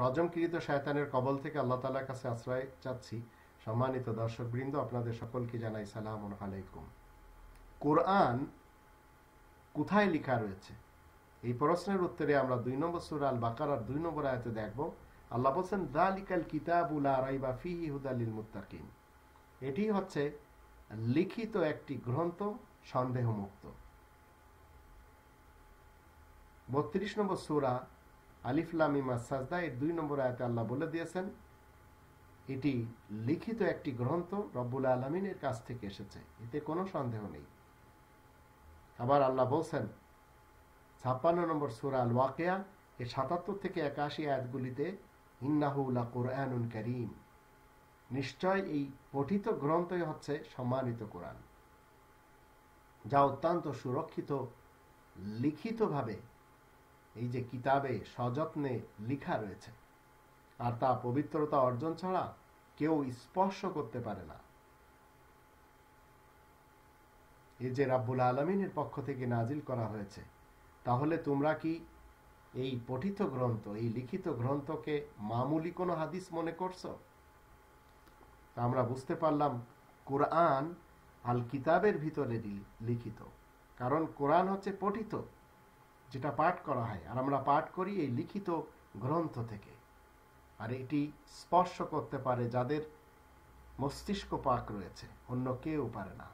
রজমকৃত শয়তানের কবল থেকে আল্লাহ তাআলার কাছে আশ্রয় চাচ্ছি। সম্মানিত দর্শকবৃন্দ, আপনাদের সকলকে জানাই সালাম আলাইকুম। কোরআন কোথায় লেখা রয়েছে, এই প্রশ্নের উত্তরে আমরা 2 নম্বর সূরা আল বাকারার 2 নম্বর আয়াতে দেখব। আল্লাহ বলেন, যালিকাল কিতাবু লা রাইবা ফীহি হুদাল লিল মুত্তাকিন। এটি হচ্ছে লিখিত একটি গ্রন্থ, সন্দেহমুক্ত। 32 নম্বর সূরা আলিফ লাম মিম আস-সাজদা এর 2 নম্বর আয়াতে আল্লাহ বলে দিয়েছেন, এটি লিখিত একটি গ্রন্থ, রব্বুল আলামিনের কাছ থেকে এসেছে, এতে কোনো সন্দেহ নেই। আবার আল্লাহ বলছেন 56 নম্বর সূরা আল ওয়াকিয়া এর 77 থেকে 81 আয়াতগুলিতে, ইন্নাহু লাকুরআনুন কারীম, নিশ্চয় এই পঠিত গ্রন্থই হচ্ছে সম্মানিত কোরআন, যা অত্যন্ত সুরক্ষিত, লিখিতভাবে এই যে কিতাবে সযত্নে লেখা রয়েছে, আর তা পবিত্রতা অর্জন ছাড়া কেউ স্পর্শ করতে পারে না। এই যে রাব্বুল আলামিনের পক্ষ থেকে নাজিল করা হয়েছে, তাহলে তোমরা কি এই পঠিত গ্রন্থ, এই লিখিত গ্রন্থকে মামুলি কোনো হাদিস মনে করছো? তা আমরা বুঝতে পারলাম কোরআন আল কিতাবের ভিতরে লিখিত, কারণ কোরআন হচ্ছে পঠিত, যেটা পাঠ করা হয়, আর আমরা পাঠ করি এই লিখিত গ্রন্থ থেকে। আর এটি স্পর্শ করতে পারে যাদের মস্তিষ্ক পাক রয়েছে, অন্য কেউ পারে না।